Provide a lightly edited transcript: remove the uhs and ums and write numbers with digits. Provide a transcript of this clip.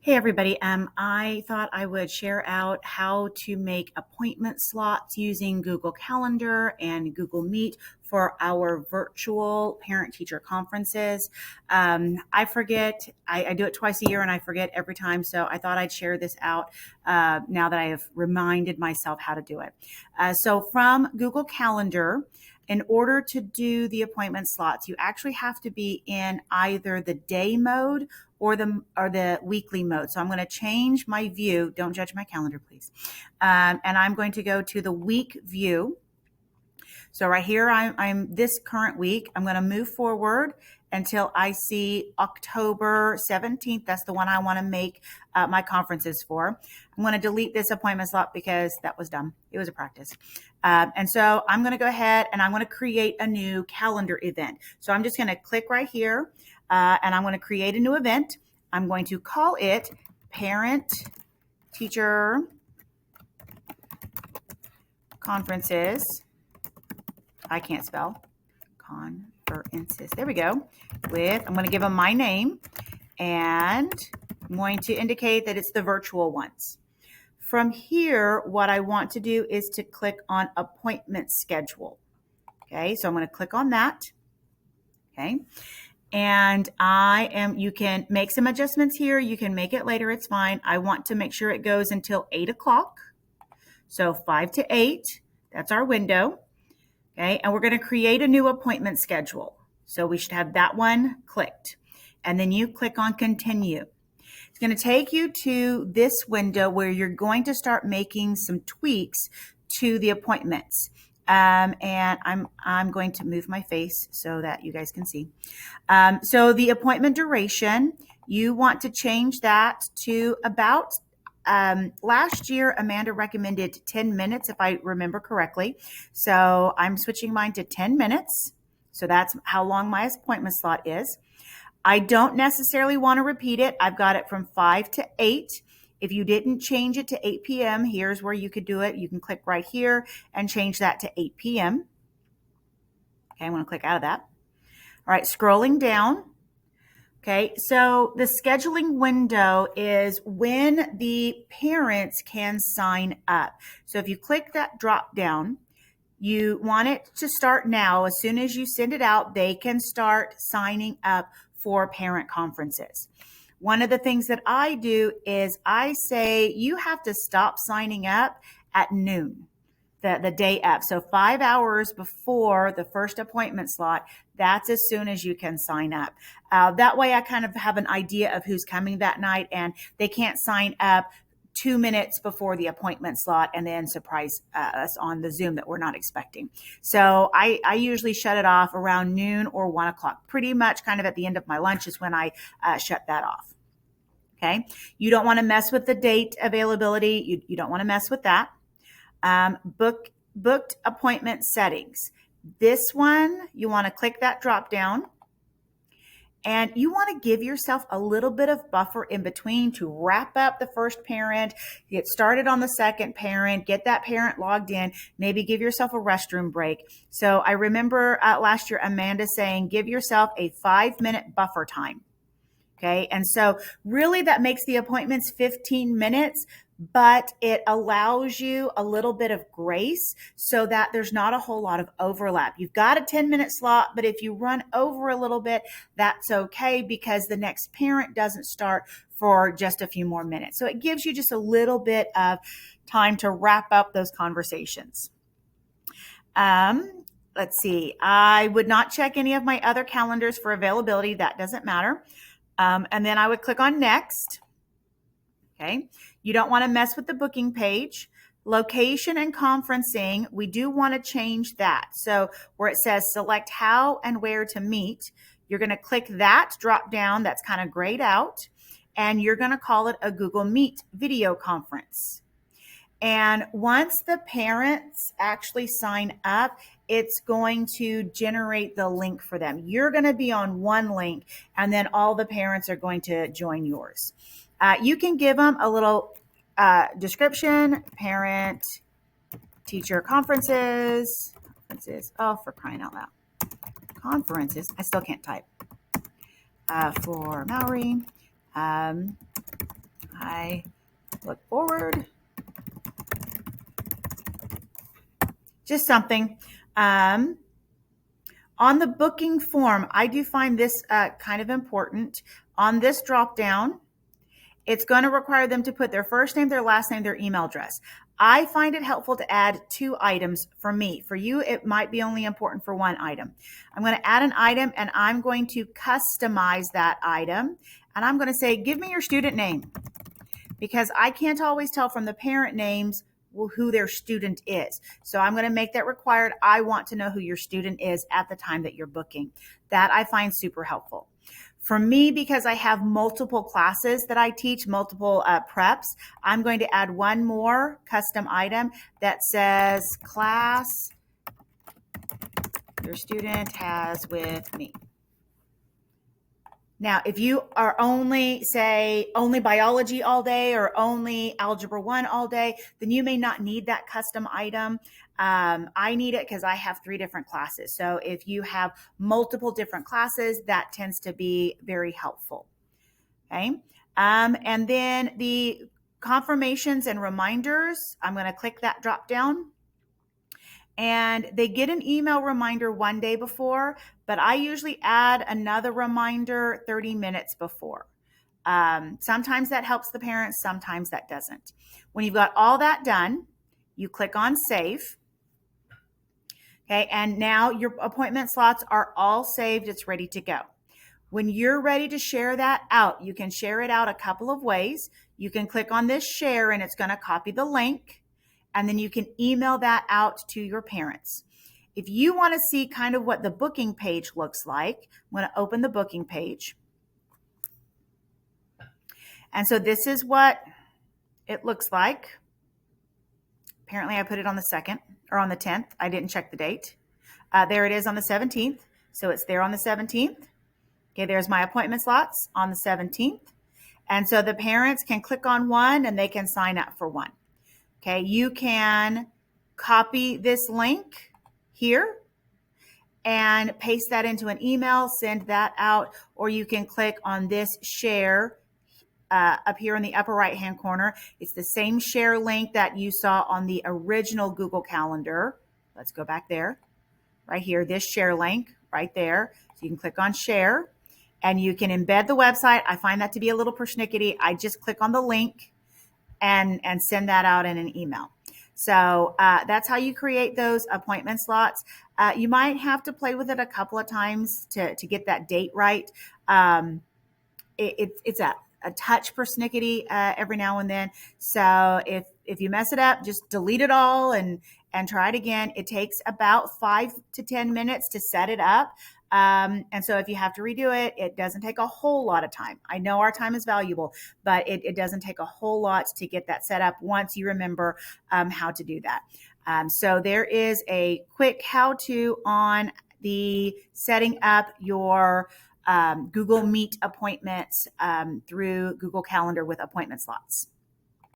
Hey everybody, I thought I would share out how to make appointment slots using Google Calendar and Google Meet for our virtual parent-teacher conferences. I forget, I do it twice a year and I forget every time, so I thought I'd share this out now that I have reminded myself how to do it. So from Google Calendar, in order to do the appointment slots, you actually have to be in either the day mode or the weekly mode. So I'm going to change my view. Don't judge my calendar, please. And I'm going to go to the week view. So right here, I'm this current week. I'm going to move forward until I see October 17th. That's the one I want to make my conferences for. I'm going to delete this appointment slot because that was dumb. It was a practice. And so I'm going to go ahead and I'm going to create a new calendar event. So I'm just going to click right here and I'm going to create a new event. I'm going to call it Parent Teacher Conferences. I can't spell. Conferences. There we go. I'm going to give them my name and I'm going to indicate that it's the virtual ones. From here, what I want to do is to click on appointment schedule. Okay, so I'm going to click on that. Okay. And you can make some adjustments here. You can make it later. It's fine. I want to make sure it goes until 8 o'clock. So 5 to 8, that's our window. Okay. And we're going to create a new appointment schedule. So we should have that one clicked. And then you click on continue. It's going to take you to this window where you're going to start making some tweaks to the appointments. And I'm going to move my face so that you guys can see. So the appointment duration, you want to change that to about last year, Amanda recommended 10 minutes, if I remember correctly. So I'm switching mine to 10 minutes. So that's how long my appointment slot is. I don't necessarily want to repeat it. I've got it from 5 to 8. If you didn't change it to 8 p.m., here's where you could do it. You can click right here and change that to 8 p.m. Okay, I'm going to click out of that. All right, scrolling down. Okay, so the scheduling window is when the parents can sign up. So if you click that drop down, you want it to start now. As soon as you send it out, they can start signing up for parent conferences. One of the things that I do is I say you have to stop signing up at noon. The day up. So 5 hours before the first appointment slot, that's as soon as you can sign up. That way I kind of have an idea of who's coming that night and they can't sign up 2 minutes before the appointment slot and then surprise us on the Zoom that we're not expecting. So I usually shut it off around noon or 1 o'clock. Pretty much kind of at the end of my lunch is when I shut that off. Okay. You don't want to mess with the date availability. You don't want to mess with that. Booked appointment settings. This one, you want to click that drop down and you want to give yourself a little bit of buffer in between to wrap up the first parent, get started on the second parent, get that parent logged in, maybe give yourself a restroom break. So I remember last year, Amanda saying, give yourself a 5-minute buffer time. Okay. And so really that makes the appointments 15 minutes, but it allows you a little bit of grace so that there's not a whole lot of overlap. You've got a 10-minute slot, but if you run over a little bit, that's okay because the next parent doesn't start for just a few more minutes. So it gives you just a little bit of time to wrap up those conversations. Let's see. I would not check any of my other calendars for availability. That doesn't matter. And then I would click on next. Okay. You don't want to mess with the booking page. Location and conferencing, we do want to change that. So where it says select how and where to meet, you're going to click that drop down that's kind of grayed out, and you're going to call it a Google Meet video conference. And once the parents actually sign up, it's going to generate the link for them. You're going to be on one link, and then all the parents are going to join yours. You can give them a little description, parent, teacher conferences. Oh, for crying out loud. Conferences. I still can't type. For Mallory. I look forward. Just something. On the booking form, I do find this kind of important. On this drop down, it's going to require them to put their first name, their last name, their email address. I find it helpful to add 2 items for me. For you, it might be only important for 1 item. I'm going to add an item and I'm going to customize that item. And I'm going to say, give me your student name, because I can't always tell from the parent names who their student is. So I'm going to make that required. I want to know who your student is at the time that you're booking. That I find super helpful. For me, because I have multiple classes that I teach, multiple preps, I'm going to add 1 more custom item that says, class your student has with me. Now, if you are only biology all day or only algebra 1 all day, then you may not need that custom item. I need it because I have 3 different classes. So if you have multiple different classes, that tends to be very helpful. Okay. And then the confirmations and reminders, I'm going to click that drop down. And they get an email reminder 1 day before, but I usually add another reminder 30 minutes before. Sometimes that helps the parents, sometimes that doesn't. When you've got all that done, you click on save. Okay, and now your appointment slots are all saved. It's ready to go. When you're ready to share that out, you can share it out a couple of ways. You can click on this share and it's going to copy the link. And then you can email that out to your parents. If you want to see kind of what the booking page looks like, I'm going to open the booking page. And so this is what it looks like. Apparently I put it on the 2nd or on the 10th. I didn't check the date. There it is on the 17th. So it's there on the 17th. Okay, there's my appointment slots on the 17th. And so the parents can click on one and they can sign up for one. Okay, you can copy this link here and paste that into an email, send that out, or you can click on this share up here in the upper right-hand corner. It's the same share link that you saw on the original Google Calendar. Let's go back there, right here, this share link right there. So you can click on share and you can embed the website. I find that to be a little persnickety. I just click on the link and send that out in an email. So that's how you create those appointment slots. You might have to play with it a couple of times to get that date right. It's a touch persnickety every now and then. So if you mess it up, just delete it all and try it again. It takes about 5 to 10 minutes to set it up. And so if you have to redo it, it doesn't take a whole lot of time. I know our time is valuable, but it doesn't take a whole lot to get that set up once you remember how to do that. So there is a quick how-to on the setting up your Google Meet appointments through Google Calendar with appointment slots.